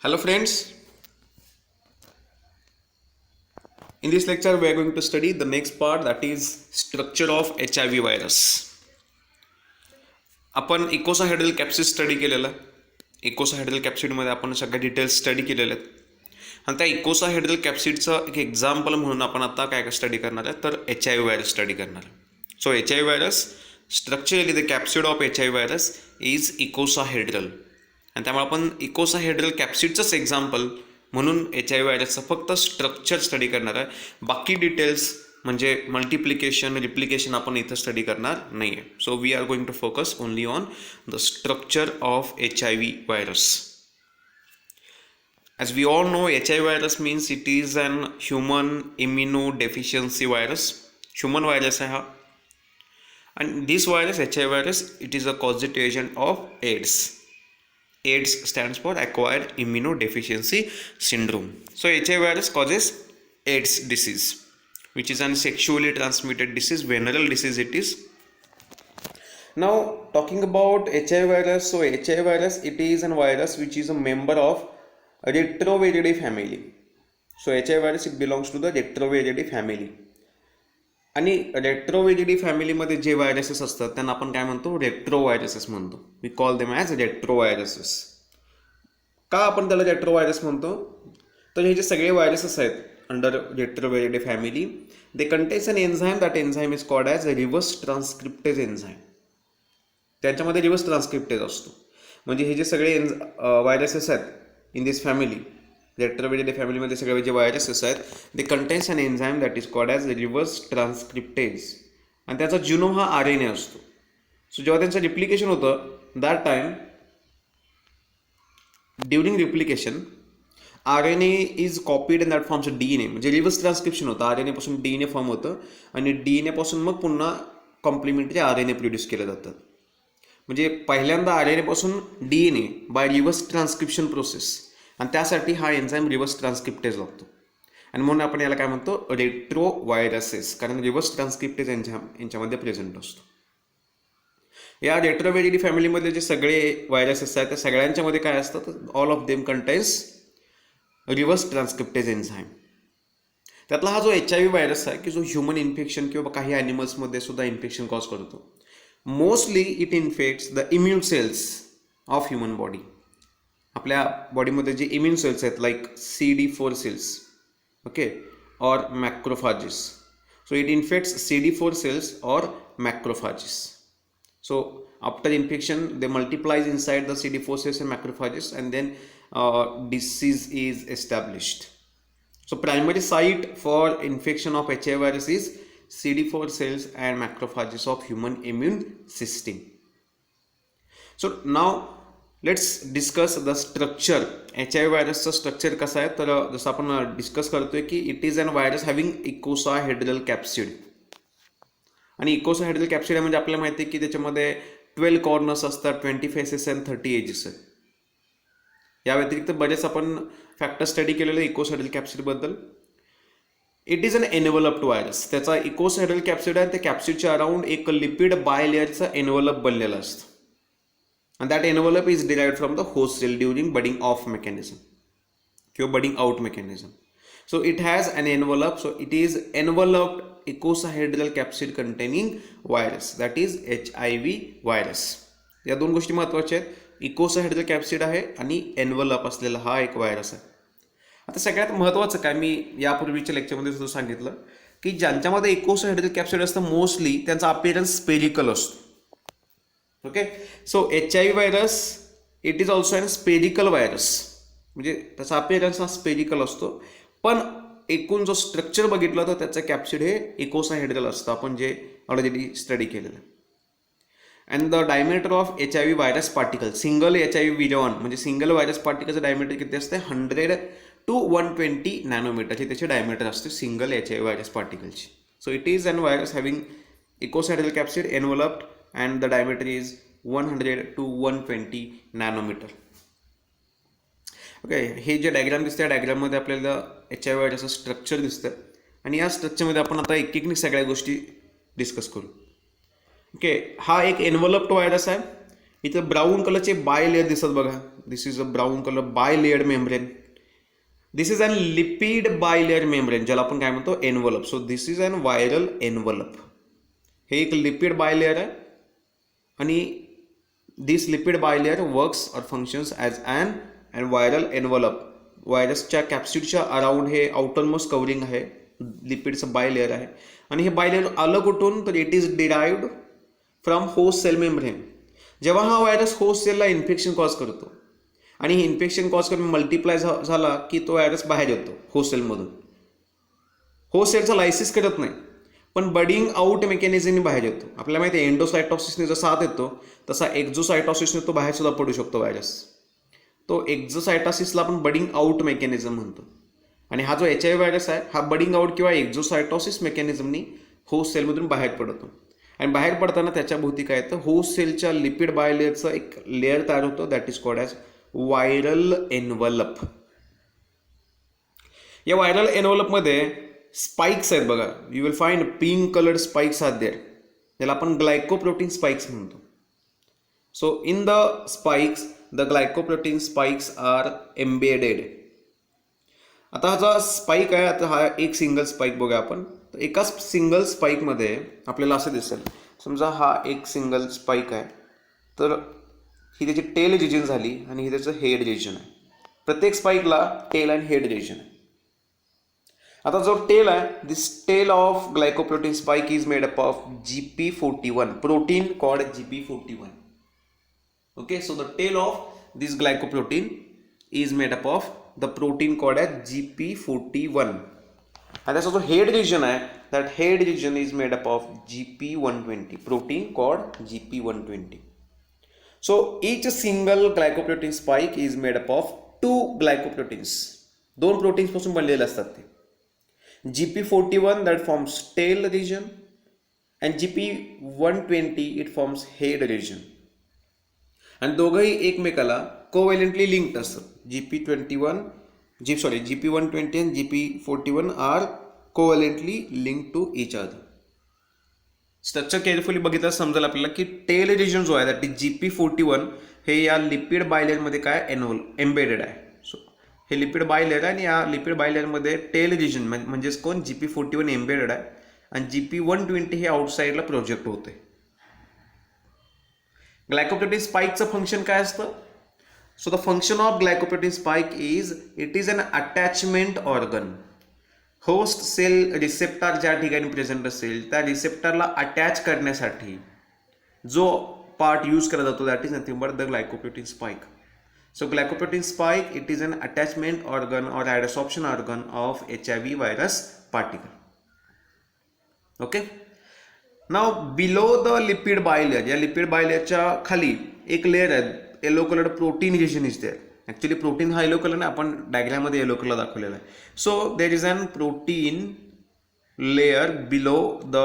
Hello friends, in this lecture we are going to study the next part, that is structure of HIV virus. आपण इकोसाहेड्रल capsid study केलेला. इकोसाहेड्रल कॅप्सिडमध्ये आपण सगळ्या details study केलेल्या आहेत आणि त्या इकोसाहेड्रल कॅप्सिडचं एक एक्झाम्पल म्हणून आपण आता काय स्टडी करणार आहे तर HIV व्हायरस स्टडी करणार आहे. So HIV virus structurally the capsid of HIV virus is icosahedral आणि त्यामुळे आपण इकोसाहेड्रल कॅप्सिडचंच एक्झाम्पल म्हणून HIV व्हायरसचं फक्त स्ट्रक्चर स्टडी करणार आहे. बाकी डिटेल्स म्हणजे मल्टिप्लिकेशन रिप्लिकेशन आपण इथं स्टडी करणार नाही आहे. So we are going to focus only on the structure of HIV virus. As we all know, HIV virus means it is an human immunodeficiency virus. Human virus आहे हा. And this virus, HIV virus, it is a causative agent of AIDS. AIDS stands for acquired immunodeficiency syndrome. So HIV virus causes AIDS disease, which is a sexually transmitted disease, venereal disease it is. Now talking about HIV virus, so HIV virus, it is a virus which is a member of Retroviridae family. So HIV virus, it belongs to the Retroviridae family. आणि रेट्रोव्हिरिडी फॅमिलीमध्ये जे viruses असतात त्यांना आपण काय म्हणतो, retroviruses म्हणतो. We call them as retroviruses. का आपण त्याला रेट्रो व्हायरस म्हणतो, तर हे जे सगळे व्हायरसेस आहेत under retroviridae family, they contains an enzyme, that enzyme is called as reverse transcriptase enzyme. त्यांच्यामध्ये रिव्हर्स ट्रान्सक्रिप्टेज असतो. म्हणजे हे जे सगळे व्हायरसेस आहेत इन दिस फॅमिली, रेट्रोव्हिरिडी फॅमिलीमध्ये सगळे जे व्हायरसेस आहेत, they contains an enzyme that is called as reverse transcriptase आणि त्याचा जिनोम हा RNA असतो. सो जेव्हा त्यांचं रिप्लिकेशन होतं that time during replication RNA is copied and that forms DNA. म्हणजे रिव्हर्स ट्रान्सक्रिप्शन होतं, RNA पासून DNA फॉर्म होतं आणि DNA पासून मग पुन्हा कॉम्प्लिमेंटरी RNA प्रोड्यूस केले जातात. म्हणजे पहिल्यांदा RNA पासून DNA by reverse transcription process आणि त्यासाठी हा एन्झाईम रिव्हर्स ट्रान्सक्रिप्टेज लागतो आणि म्हणून आपण याला काय म्हणतो, रेट्रो व्हायरसेस, कारण रिव्हर्स ट्रान्सक्रिप्टेज एन्झाईम यांच्यामध्ये प्रेझेंट असतो. या रेट्रोव्हिरिडी फॅमिलीमध्ये जे सगळे व्हायरसेस आहेत त्या सगळ्यांच्यामध्ये काय असतं, all of them contains reverse transcriptase enzyme. त्यातला हा जो HIV व्हायरस आहे की जो ह्युमन इन्फेक्शन किंवा काही ॲनिमल्समध्ये सुद्धा इन्फेक्शन कॉज करतो. Mostly it infects the immune cells of human body. आपल्या बॉडीमध्ये जे इम्युन सेल्स आहेत like CD4 cells, okay, or macrophages. So it infects CD4 cells or macrophages. So after infection they multiplies inside the CD4 cells and macrophages and then disease is established. So primary site for infection of HIV virus is CD4 cells and macrophages of human immune system. So now let's discuss the structure. HIV व्हायरसचं structure कसं आहे, तर जसं आपण discuss करतोय की it is an virus having icosahedral capsid. आणि icosahedral capsid म्हणजे आपल्याला माहिती आहे की त्याच्यामध्ये 12 कॉर्नर्स असतात, 20 फेसेस अँड 30 एजेस आहेत. या व्यतिरिक्त बरेच आपण फॅक्टर स्टडी केलेलं इकोसाहेड्रल कॅप्सिडबद्दल. It is an enveloped virus. त्याचा इकोसाहेड्रल कॅप्सिड आहे, त्या कॅप्सिडच्या अराउंड एक लिपिड बायलेअरचा एनव्हलप बनलेला असतं. And that envelope is derived from the host cell during budding off mechanism or budding out mechanism. So it has an envelope, so it is enveloped icosahedraл capsid containing virus, that is HIV virus. या दोन गोष्टी महत्त्वाच्या आहेत. इकोसाहेड्रल capsid आहे आणि envelope असलेला हा एक व्हायरस आहे. आता सगळ्यात महत्त्वाचं काय, मी यापूर्वीच्या लेक्चरमध्ये सुद्धा सांगितलं की ज्यांच्यामध्ये इकोसाहेड्रल कॅप्सिड असतं मोस्टली त्यांचा अपिअरन्स स्पेरिकल असतो. Okay, so HIV virus it is also an spherical virus. म्हणजे त्याचा अपिअरन्स हा स्पेरिकल असतो, पण एकूण जो स्ट्रक्चर बघितलं तर त्याचं कॅप्सिड हे इकोसाहेड्रल असतं, आपण जे ऑलरेडी स्टडी केलेलं. And the diameter of HIV virus particle, single HIV विरॉन म्हणजे सिंगल व्हायरस पार्टिकलचं डायमीटर किती असते, 100 to 120 नॅनोमीटरची त्याची डायमीटर असते सिंगल HIV व्हायरस पार्टिकलची. So it is an virus having icosahedral capsid enveloped and the diameter is 100 to 120 nanometer. Okay, हे जे diagram दिसतं, डायग्राममध्ये आपल्याला HIV व्हायरसचं स्ट्रक्चर दिसतं आणि या स्ट्रक्चरमध्ये आपण आता एक सगळ्या गोष्टी डिस्कस करू. ओके, हा एक एनव्हलप्ड व्हायरस आहे इथं ब्राऊन कलरचे बाय लेअर दिसत बघा. This is a brown colour bilayered membrane. This is an lipid bilayer membrane, ज्याला आपण काय म्हणतो envelope. So this is an viral envelope. हे एक लिपिड बायलेअर आहे आणि this lipid bilayer works or functions as and viral envelope. व्हायरसच्या कॅप्सिडच्या अराउंड हे आउटर मोस्ट कवरिंग आहे, लिपिडचं बायलेअर आहे. आणि हे बायलेअर आलं कुठून, तर it is derived from host cell membrane. जेव्हा हा व्हायरस होस्ट सेलला इन्फेक्शन कॉज करतो आणि हे इन्फेक्शन कॉज करून मल्टिप्लाय झाला की तो व्हायरस बाहेर येतो होस्ट सेलमधून. होस्ट सेलचा लायसिस करत नाही, पण बडिंग आउट मेकॅनिझमने बाहेर येतो. आपल्याला माहिती आहे एंडोसायटॉसिसने जसा आत येतो तसा एक्झोसायटॉसिसने तो बाहेर सुद्धा पडू शकतो व्हायरस. तो एक्झोसायटॉसिसला आपण बडिंग आउट मेकॅनिझम म्हणतो. आणि हा जो HIV व्हायरस आहे हा बडिंग आउट किंवा एक्झोसायटॉसिस मेकॅनिझमनी होस्ट सेलमधून बाहेर पडतो. आणि बाहेर पडताना त्याच्या भोवती काय येतं, होस्ट सेलच्या लिपिड बायलेअरचं एक लेअर तयार होतो, that is called as viral envelope. या व्हायरल एनवलपमध्ये स्पाइक्स आहेत बघा. You will find pink coloured spikes are there, ज्याला आपण ग्लायकोप्रोटीन स्पाइक्स म्हणतो. So in the spikes the glycoprotein spikes are embedded. आता हा जो स्पाइक आहे, आता हा एक सिंगल स्पाइक बघूया आपण. तर एका सिंगल स्पाइकमध्ये आपल्याला असं दिसेल, समजा हा एक सिंगल स्पाइक आहे, तर ही त्याची टेल रिजन झाली आणि ही त्याचं हेड रिजन आहे. प्रत्येक स्पाइकला टेल अँड हेड रिजन आहे. आता जो टेल आहे, this tail of glycoprotein spike is made up of GP41 protein called GP41. Okay, so the tail of this glycoprotein is made up of the protein called as GP41. आणि त्याचा जो head region आहे, that head region is made up of GP120 protein called GP120. So each single glycoprotein spike is made up of two glycoproteins. दोन proteins पासून बनलेले असतात ते. GP41 that forms tail region and GP120 it forms head region. आणि दोघंही एकमेकाला कोव्हॅलेंटली linked असतात. GP120 and GP41 are covalently linked to each other. Structure carefully बघितलं समजेल आपल्याला की टेल रिजन जो आहे दॅट इज GP41 हे या लिपिड बायलेअरमध्ये काय एम्बेडेड आहे. सो हे लिपिड बायलेअर आहे आणि या लिपिड बायलेअरमध्ये टेल रिजन म्हणजेच कोण GP41 एम्बेडेड आहे आणि GP120 हे आउटसाईडला प्रोजेक्ट होते. ग्लायकोप्रोटीन स्पाइकचं फंक्शन काय असतं? So the function of glycoprotein spike is it is an attachment organ. Host cell receptor ज्या ठिकाणी प्रेझेंट असेल त्या रिसेप्टरला अटॅच करण्यासाठी जो पार्ट यूज केला जातो that is nothing but the glycoprotein spike. So glycoprotein spike it is an attachment organ or adsorption organ of HIV virus particle. Okay, now below the lipid bilayer, या lipid बायलेअरच्या खाली एक layer आहे, yellow colour protein region is there. Actually protein हा yellow colour नाही, आपण डायग्राममध्ये yellow colour दाखवलेला आहे. So there is an protein layer below the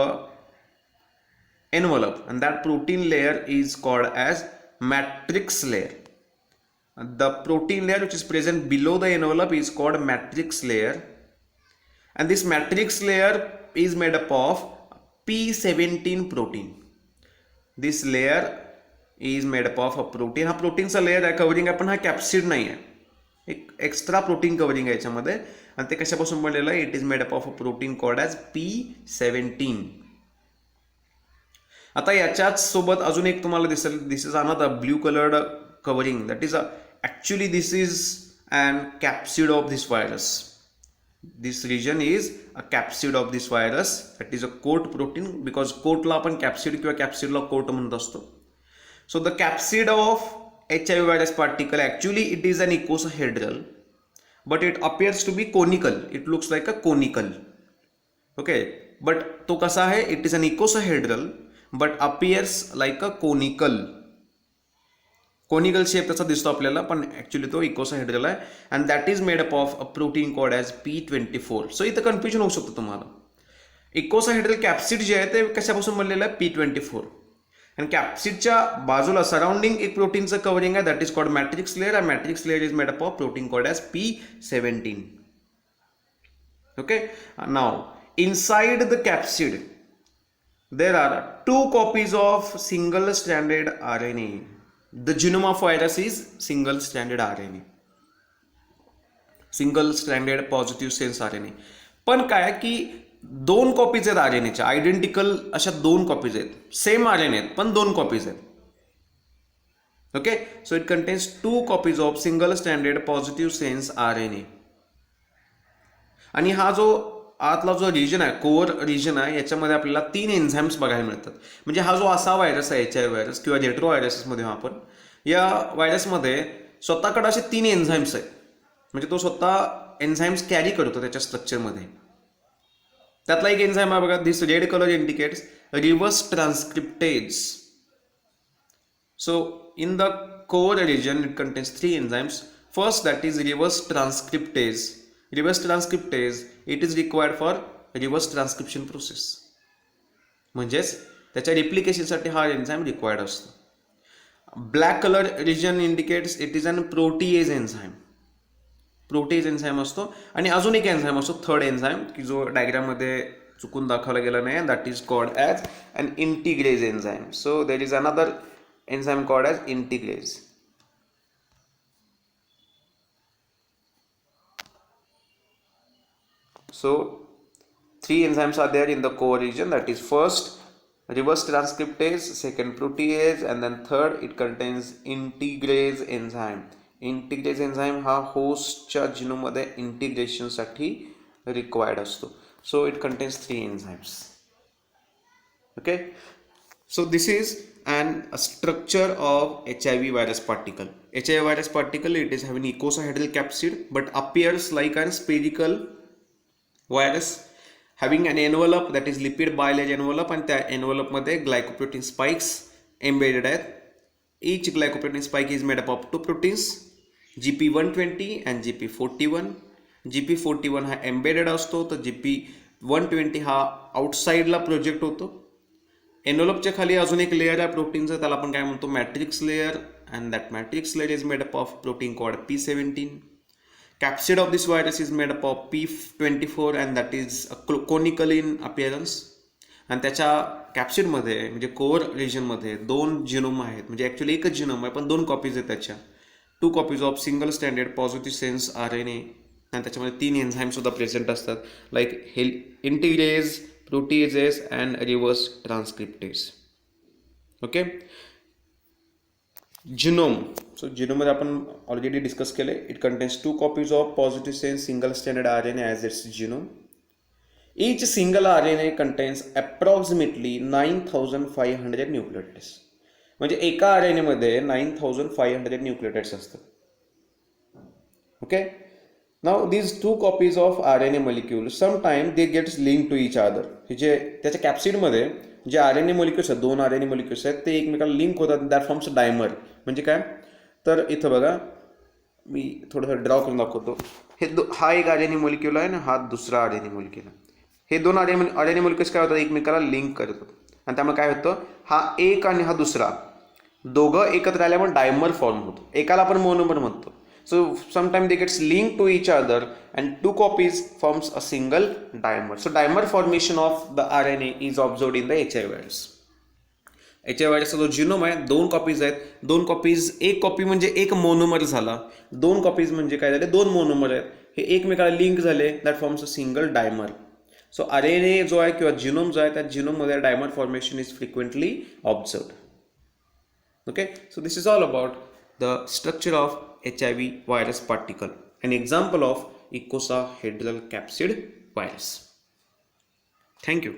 envelope and that protein layer is called as matrix layer. The protein layer which is present below the envelope is called matrix layer and this matrix layer is made up of P17 protein. This layer is made up of a protein. हा प्रोटीनचा layer आहे, covering आहे, पण हा capsid नाही आहे, एक extra protein covering आहे याच्यामध्ये. आणि ते कशापासून बनलेलं आहे? It is made up of a protein called as P17. आता याच्याच सोबत अजून एक तुम्हाला दिसेल, this is another blue coloured covering, that is actually this is an capsid of this virus. This region is a capsid of this virus, that is a coat protein, because coatला आपण capsid किंवा capsidला coat म्हणत असतो. So the capsid of HIV virus particle actually it is an icosahedral, but it appears to be conical. It looks like a conical. Okay, but तो कसा आहे? It is an icosahedral but appears like a conical. Conical shape त्याचा दिसतो आपल्याला, पण actually तो इकोसाहेड्रल आहे and that is made up of a protein called as P24. So इथं कन्फ्युजन होऊ शकतं तुम्हाला. इकोसाहेड्रल कॅप्सिड जे आहे ते कशापासून बनलेलं आहे? P24. आणि कॅप्सिडच्या बाजूला सराउंडिंग एक प्रोटीनचं कवरिंग आहे that is called matrix layer and matrix layer is made up of protein called as P17. Okay, now inside the capsid there are two copies of single stranded RNA. The genome of virus is single stranded RNA, single stranded positive sense RNA. पण काय की 2 copies आहेत RNAच्या, identical अशा 2 copies आहेत, same RNA आहेत पण 2 copies आहेत. Okay, so it contains 2 copies of single stranded positive sense RNA. आणि हा जो आतला जो रिजन आहे, कोअर रिजन आहे, याच्यामध्ये आपल्याला 3 एन्झाईम्स बघायला मिळतात. म्हणजे हा जो असा व्हायरस आहे, HIV व्हायरस किंवा रेट्रो व्हायरसेसमध्ये आपण या व्हायरसमध्ये स्वतःकडे असे 3 एन्झाईम्स आहेत. म्हणजे तो स्वतः एन्झाईम्स कॅरी करतो त्याच्या स्ट्रक्चरमध्ये. त्यातला एक एन्झाईम आहे बघा, this red colour indicates reverse transcriptase. So in the core region it contains 3 enzymes. First that is reverse transcriptase. Reverse transcriptase it is required for reverse transcription process. म्हणजेच त्याच्या रिप्लिकेशनसाठी हा एन्झाईम रिक्वायर्ड असतो. Black colour region indicates it is an protease enzyme. Protease enzyme असतो. आणि अजून एक enzyme असतो, थर्ड एन्झाईम, की जो डायग्राममध्ये चुकून दाखवला गेला नाही, that is called as an integrase enzyme. So there is another enzyme called as integrase. So 3 enzymes are there in the core region, that is first reverse transcriptase, second protease, and then third it contains integrase enzyme. Integrase enzyme हा होस्टच्या जिनोममध्ये इंटिग्रेशनसाठी required असतो. So it contains 3 enzymes. Okay, so this is a structure of HIV virus particle. HIV virus particle, it is having icosahedral capsid but appears like a spherical virus having an envelope, that is lipid bilayer envelope, and त्या envelope मध्ये glycoprotein spikes embedded आहेत. Each glycoprotein spike is made up of 2 proteins, GP120 and GP41. GP41 हा embedded असतो, तर GP120 हा आउटसाइडला project होतो. एनव्हलपच्या खाली अजून एक लेअर आहे प्रोटीनचं, त्याला आपण काय म्हणतो, matrix layer, and that matrix layer is made up of protein called P17. Capsid of this virus is made up of P24 and that is conical in appearance. आणि त्याच्या कॅप्सिडमध्ये म्हणजे कोअर रिजनमध्ये 2 जिनोम आहेत. म्हणजे ॲक्च्युली एकच genome आहे पण 2 copies आहेत त्याच्या. 2 copies of single standard positive sense RNA. आणि त्याच्यामध्ये 3 एन्झाईम सुद्धा प्रेझेंट असतात, like integrase, proteases and reverse transcriptase. Okay, genome. So जिनोममध्ये आपण ऑलरेडी डिस्कस केले. It contains 2 copies of positive sense single standard RNA as its genome. Each single RNA contains approximately 9500 nucleotides. म्हणजे एका RNA मध्ये 9500 nucleotides असतात. Okay, now these 2 copies of RNA molecule sometimes they gets linked to each other. जे त्याच्या कॅप्सिडमध्ये जे RNA molecules आहेत, 2 RNA molecules आहेत, ते एकमेकाला लिंक होतात. That forms dimer. म्हणजे काय, तर इथं बघा मी थोडंसं ड्रॉ करून दाखवतो. हा एक RNA मोलिक्युल आहे ना, हा दुसरा RNA मोलिक्युल आहे. हे 2 RNA मोलिक्युल्स काय होतात, एकमेकाला लिंक करतात. आणि त्यामुळे काय होतं, हा एक आणि हा दुसरा दोघं एकत्र आल्यामुळे डायमर फॉर्म होतो. एकाला आपण मोनोमर म्हणतो. So sometimes they gets linked to each other and 2 copies forms a single dimer. So dimer formation of the RNA is observed in the HIV virus. HIV virusचा जो जिनोम आहे 2 copies आहेत. 2 copies, एक copy म्हणजे एक monomer झाला. 2 copies म्हणजे काय झाले, 2 मोनोमर आहेत. हे एकमेकाला लिंक झाले, that forms a single dimer. So RNA जो आहे किंवा जिनोम जो आहे त्या जिनोममध्ये dimer formation is frequently observed. Okay, so this is all about the structure of HIV virus particle, an example of icosahedral capsid virus. Thank you.